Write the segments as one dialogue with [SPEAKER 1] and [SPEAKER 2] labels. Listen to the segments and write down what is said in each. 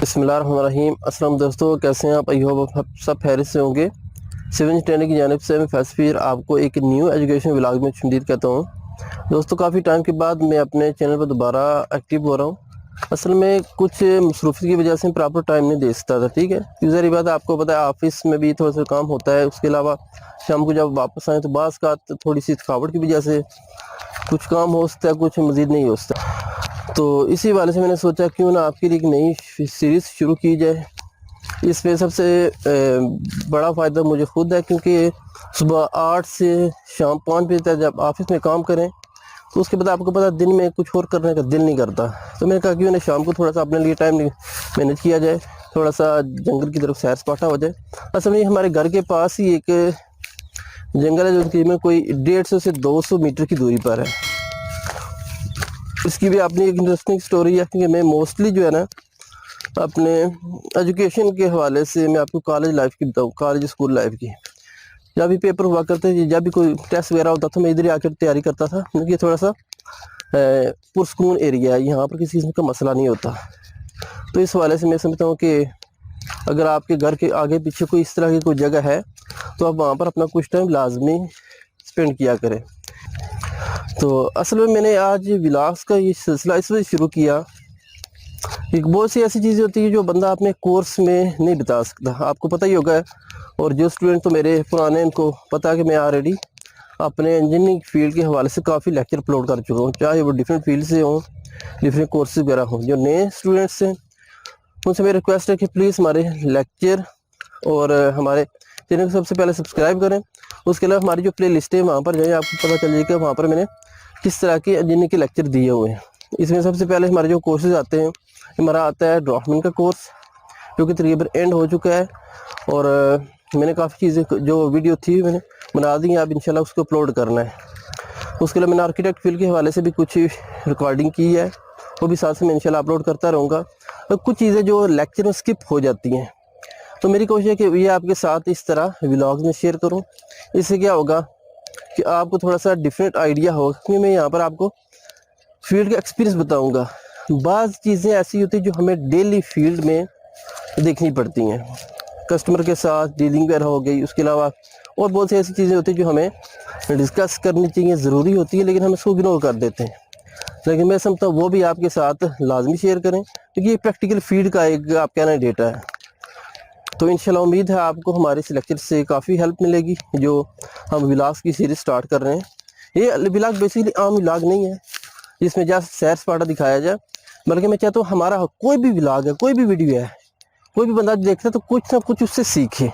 [SPEAKER 1] बिस्मिल्लाहिर्रहमानिर्रहीम। अस्सलाम दोस्तों, कैसे हैं आप? आई होप आप सब खैरियत से होंगे। सिविल ट्रेनिंग की जानिब से मैं फैसफीर आपको एक न्यू एजुकेशन व्लॉग में खुशामदीद कहता हूँ। दोस्तों, काफ़ी टाइम के बाद मैं अपने चैनल पर दोबारा एक्टिव हो रहा हूँ। असल में कुछ मसरूफियत की वजह से प्रॉपर टाइम नहीं दे सकता था, ठीक है। यूज़र बात आपको पता है, ऑफिस में भी थोड़ा सा काम होता है, उसके अलावा शाम को जब वापस आए तो बाज़ का थोड़ी सी थकावट की वजह से कुछ काम हो सकता है, कुछ मज़ीद नहीं हो सकता। तो इसी वाले से मैंने सोचा क्यों ना आपके लिए एक नई सीरीज़ शुरू की जाए। इसमें सबसे बड़ा फ़ायदा मुझे खुद है, क्योंकि सुबह 8 से शाम 5 बजे तक जब ऑफिस में काम करें तो उसके बाद आपको पता दिन में कुछ और करने का दिल नहीं करता। तो मैंने कहा क्यों ना शाम को थोड़ा सा अपने लिए टाइम मैनेज किया जाए, थोड़ा सा जंगल की तरफ सैर सपाटा हो जाए। असल में हमारे घर के पास ही एक जंगल है जो तकरीबन कोई 150 से 200 मीटर की दूरी पर है। इसकी भी अपनी एक इंटरेस्टिंग स्टोरी है, क्योंकि मैं मोस्टली जो है ना अपने एजुकेशन के हवाले से मैं आपको कॉलेज लाइफ की बताऊँ, कॉलेज स्कूल लाइफ की। जब भी पेपर हुआ करते थे, जब भी कोई टेस्ट वगैरह होता था, मैं इधर ही आकर तैयारी करता था, क्योंकि थोड़ा सा पुरस्कून एरिया है, यहाँ पर किसी किस्म का मसला नहीं होता। तो इस हवाले से मैं समझता हूँ कि अगर आपके घर के आगे पीछे कोई इस तरह की कोई जगह है तो आप वहाँ पर अपना कुछ टाइम लाजमी स्पेंड किया करें। तो असल में मैंने आज व्लॉग्स का ये सिलसिला इस वजह शुरू किया, एक बहुत सी ऐसी चीज़ें होती है जो बंदा अपने कोर्स में नहीं बता सकता, आपको पता ही होगा। और जो स्टूडेंट तो मेरे पुराने, इनको पता है कि मैं ऑलरेडी अपने इंजीनियरिंग फील्ड के हवाले से काफ़ी लेक्चर अपलोड कर चुका हूँ, चाहे वो डिफरेंट फील्ड से हों, डिफरेंट कोर्सेज वगैरह हों। जो नए स्टूडेंट्स हैं उनसे मेरी रिक्वेस्ट है कि प्लीज़ हमारे लेक्चर और हमारे चैनल को सबसे पहले सब्सक्राइब करें। उसके अलावा हमारी जो प्ले लिस्ट है वहाँ पर जाए, आपको पता चल जाएगा वहाँ पर मैंने किस तरह के इंजीनियरिंग के लेक्चर दिए हुए हैं। इसमें सबसे पहले हमारे जो कोर्सेज आते हैं, हमारा आता है ड्राफ्टमैन का कोर्स, जो कि तकरीबन एंड हो चुका है। और मैंने काफ़ी चीज़ें जो वीडियो थी मैंने बना दी हैं, अब इंशाल्लाह उसको अपलोड करना है। उसके अलावा मैंने आर्किटेक्ट फील्ड के हवाले से भी कुछ रिकॉर्डिंग की है, वो भी साथ में मैं इंशाल्लाह अपलोड करता रहूँगा। और कुछ चीज़ें जो लेक्चर में स्किप हो जाती हैं, तो मेरी कोशिश है कि ये आपके साथ इस तरह व्लॉग्स में शेयर करूँ। इससे क्या होगा कि आपको थोड़ा सा डिफरेंट आइडिया होगा, क्योंकि मैं यहाँ पर आपको फील्ड का एक्सपीरियंस बताऊँगा। बाज़ चीज़ें ऐसी होती हैं जो हमें डेली फील्ड में देखनी पड़ती हैं, कस्टमर के साथ डीलिंग वगैरह हो गई, उसके अलावा और बहुत सी ऐसी चीज़ें होती हैं जो हमें डिस्कस करनी चाहिए, ज़रूरी होती है, लेकिन हम इसको इग्नोर कर देते हैं। लेकिन मैं समझता हूँ वो भी आपके साथ लाजमी शेयर करें, क्योंकि ये प्रैक्टिकल फील्ड का एक आप कहना डेटा है। तो इंशाल्लाह उम्मीद है आपको हमारे इस लेक्चर से काफ़ी हेल्प मिलेगी, जो हम व्लॉग्स की सीरीज़ स्टार्ट कर रहे हैं। ये व्लॉग बेसिकली आम व्लॉग नहीं है जिसमें जस्ट सैर सपाटा दिखाया जाए, बल्कि मैं चाहता हूँ हमारा कोई भी व्लॉग है, कोई भी वीडियो है, कोई भी बंदा देखता है तो कुछ ना कुछ उससे सीखे।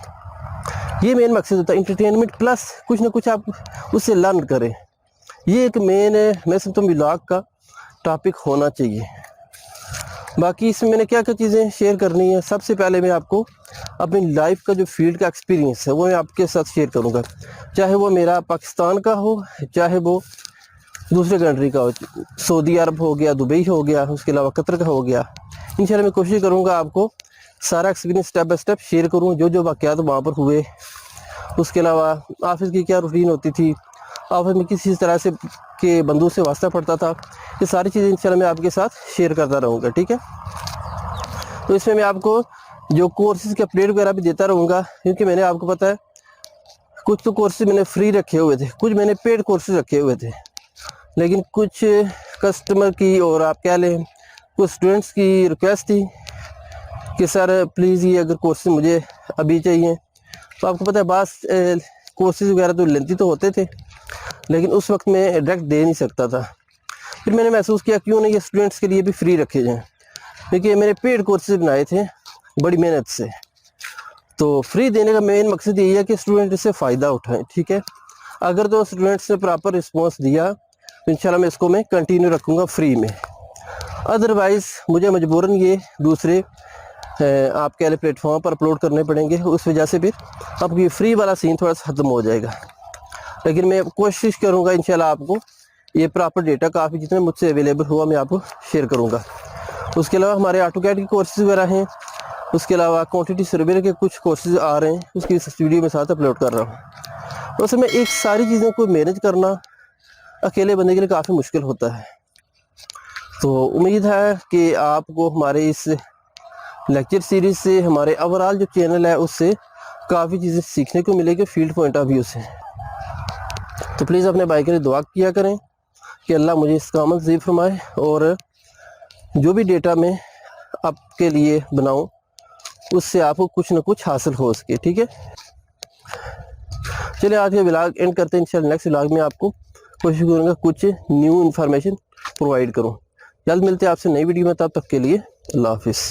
[SPEAKER 1] ये मेन मकसद होता है, इंटरटेनमेंट प्लस कुछ ना कुछ आप उससे लर्न करें। ये एक मेन मैं समझता हूँ व्लॉग का टॉपिक होना चाहिए। बाकी इसमें मैंने क्या क्या चीज़ें शेयर करनी है, सबसे पहले मैं आपको अपनी लाइफ का जो फील्ड का एक्सपीरियंस है वो मैं आपके साथ शेयर करूंगा, चाहे वो मेरा पाकिस्तान का हो, चाहे वो दूसरे कंट्री का हो, सऊदी अरब हो गया, दुबई हो गया, उसके अलावा कतर का हो गया। इंशाल्लाह मैं कोशिश करूंगा आपको सारा experience step by step share करूँ, जो जो वाक़यात वहाँ पर हुए। उसके अलावा ऑफिस की क्या रूटीन होती थी, ऑफिस में किसी तरह से के बंदों से वास्ता पड़ता था, ये सारी चीज़ें इंशाल्लाह मैं आपके साथ शेयर करता रहूँगा, ठीक है। तो इसमें मैं आपको जो कोर्सेज़ के अपडेट वगैरह भी देता रहूँगा, क्योंकि मैंने आपको पता है कुछ तो कोर्सेज मैंने फ्री रखे हुए थे, कुछ मैंने पेड कोर्सेज रखे हुए थे, लेकिन कुछ कस्टमर की और आप कह लें कुछ स्टूडेंट्स की रिक्वेस्ट थी कि सर प्लीज़ ये अगर कोर्सेज मुझे अभी चाहिए। तो आपको पता है बास कोर्सेज वगैरह तो लेंथी तो होते थे, लेकिन उस वक्त मैं डायरेक्ट दे नहीं सकता था। फिर मैंने महसूस किया क्यों नहीं ये स्टूडेंट्स के लिए भी फ्री रखे जाएँ, क्योंकि मैंने पेड कोर्सेज बनाए थे बड़ी मेहनत से। तो फ्री देने का मेन मकसद यही है कि स्टूडेंट इससे फ़ायदा उठाएं, ठीक है। अगर तो स्टूडेंट्स ने प्रॉपर रिस्पॉन्स दिया तो इंशाल्लाह मैं इसको कंटिन्यू रखूँगा फ्री में। अदरवाइज़ मुझे मजबूरन ये दूसरे आप कह लें प्लेटफॉर्म पर अपलोड करने पड़ेंगे, उस वजह से फिर अब ये फ्री वाला सीन थोड़ा सा ख़त्म हो जाएगा। लेकिन मैं कोशिश करूँगा इंशाल्लाह आपको ये प्रॉपर डेटा काफ़ी जितना मुझसे अवेलेबल हुआ मैं आपको शेयर करूँगा। उसके अलावा हमारे ऑटोकैड के कोर्सेज वगैरह हैं, उसके अलावा क्वांटिटी सर्वे के कुछ कोर्सेज आ रहे हैं, उसकी वीडियो में साथ अपलोड कर रहा हूँ। तो उसमें एक सारी चीज़ों को मैनेज करना अकेले बंदे के लिए काफ़ी मुश्किल होता है। तो उम्मीद है कि आपको हमारे इस लेक्चर सीरीज से हमारे ओवरऑल जो चैनल है उससे काफ़ी चीज़ें सीखने को मिलेगी फील्ड पॉइंट ऑफ व्यू से। तो प्लीज़ अपने भाई के लिए दुआ किया करें कि अल्लाह मुझे इसका अमल नसीब फरमाए और जो भी डेटा मैं आपके लिए बनाऊं उससे आपको कुछ ना कुछ हासिल हो सके। ठीक है, चलिए आज का व्लॉग एंड करते हैं। इंशाल्लाह नेक्स्ट व्लॉग में आपको कोशिश करूँगा कुछ न्यू इन्फॉर्मेशन प्रोवाइड करूँ। जल्द मिलते हैं आपसे नई वीडियो में, तब तक के लिए अल्लाह हाफिज़।